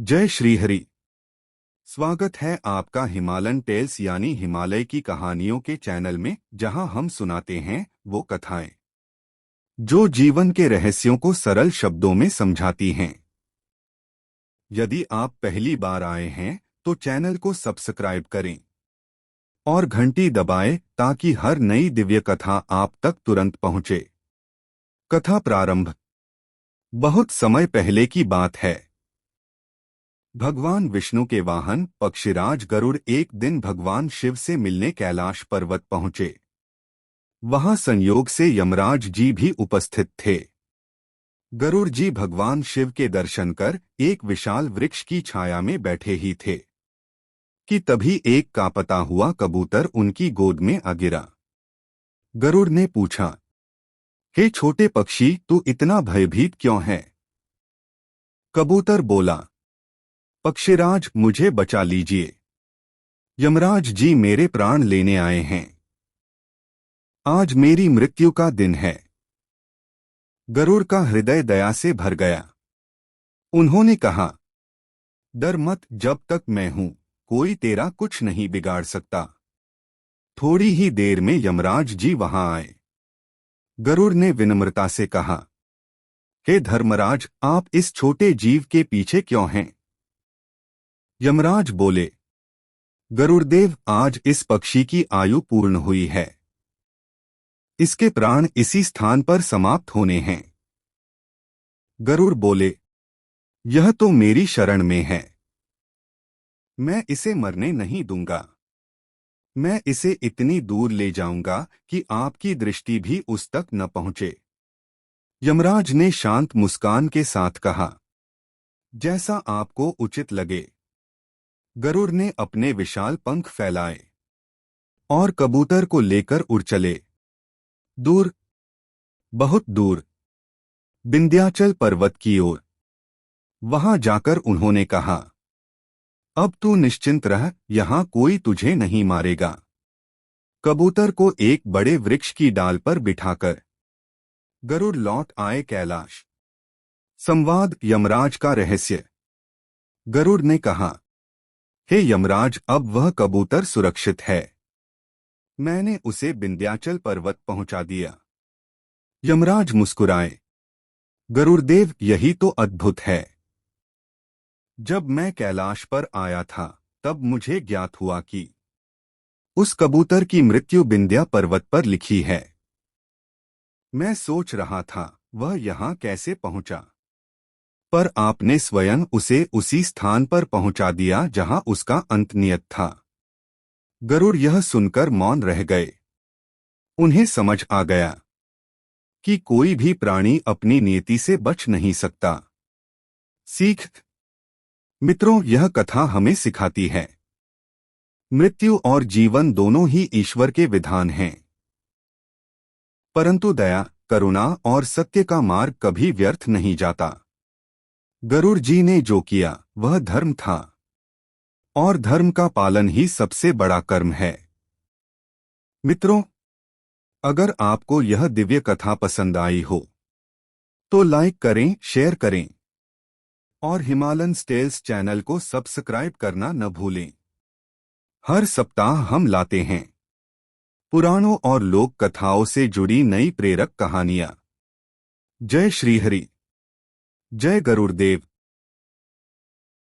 जय श्री हरि। स्वागत है आपका हिमालयन टेल्स यानी हिमालय की कहानियों के चैनल में, जहां हम सुनाते हैं वो कथाएं जो जीवन के रहस्यों को सरल शब्दों में समझाती हैं। यदि आप पहली बार आए हैं तो चैनल को सब्सक्राइब करें और घंटी दबाएं ताकि हर नई दिव्य कथा आप तक तुरंत पहुंचे। कथा प्रारंभ। बहुत समय पहले की बात है। भगवान विष्णु के वाहन पक्षीराज गरुड़ एक दिन भगवान शिव से मिलने कैलाश पर्वत पहुंचे। वहां संयोग से यमराज जी भी उपस्थित थे। गरुड़ जी भगवान शिव के दर्शन कर एक विशाल वृक्ष की छाया में बैठे ही थे कि तभी एक कांपता हुआ कबूतर उनकी गोद में आ गिरा। गरुड़ ने पूछा, हे छोटे पक्षी, तू इतना भयभीत क्यों है? कबूतर बोला, पक्षीराज, मुझे बचा लीजिए। यमराज जी मेरे प्राण लेने आए हैं। आज मेरी मृत्यु का दिन है। गरुड़ का हृदय दया से भर गया। उन्होंने कहा, डर मत, जब तक मैं हूं कोई तेरा कुछ नहीं बिगाड़ सकता। थोड़ी ही देर में यमराज जी वहां आए। गरुड़ ने विनम्रता से कहा, हे धर्मराज, आप इस छोटे जीव के पीछे क्यों हैं? यमराज बोले, गरुड़देव, आज इस पक्षी की आयु पूर्ण हुई है। इसके प्राण इसी स्थान पर समाप्त होने हैं। गरुड़ बोले, यह तो मेरी शरण में है। मैं इसे मरने नहीं दूंगा। मैं इसे इतनी दूर ले जाऊंगा कि आपकी दृष्टि भी उस तक न पहुंचे। यमराज ने शांत मुस्कान के साथ कहा, जैसा आपको उचित लगे। गरुड़ ने अपने विशाल पंख फैलाए और कबूतर को लेकर उड़ चले। दूर, बहुत दूर, विंध्याचल पर्वत की ओर। वहां जाकर उन्होंने कहा, अब तू निश्चिंत रह, यहां कोई तुझे नहीं मारेगा। कबूतर को एक बड़े वृक्ष की डाल पर बिठाकर गरुड़ लौट आए कैलाश। संवाद। यमराज का रहस्य। गरुड़ ने कहा, हे यमराज, अब वह कबूतर सुरक्षित है। मैंने उसे विंध्याचल पर्वत पहुंचा दिया। यमराज मुस्कुराए, गरुड़देव, यही तो अद्भुत है। जब मैं कैलाश पर आया था तब मुझे ज्ञात हुआ कि उस कबूतर की मृत्यु विंध्या पर्वत पर लिखी है। मैं सोच रहा था वह यहाँ कैसे पहुंचा, पर आपने स्वयं उसे उसी स्थान पर पहुंचा दिया जहां उसका अंत नियत था। गरुड़ यह सुनकर मौन रह गए। उन्हें समझ आ गया कि कोई भी प्राणी अपनी नियति से बच नहीं सकता। सीख। मित्रों, यह कथा हमें सिखाती है, मृत्यु और जीवन दोनों ही ईश्वर के विधान हैं, परंतु दया, करुणा और सत्य का मार्ग कभी व्यर्थ नहीं जाता। गरुड़ जी ने जो किया वह धर्म था, और धर्म का पालन ही सबसे बड़ा कर्म है। मित्रों, अगर आपको यह दिव्य कथा पसंद आई हो तो लाइक करें, शेयर करें और हिमालयन टेल्स चैनल को सब्सक्राइब करना न भूलें। हर सप्ताह हम लाते हैं पुराणों और लोक कथाओं से जुड़ी नई प्रेरक कहानियां। जय श्री हरि। जय गरुड़देव।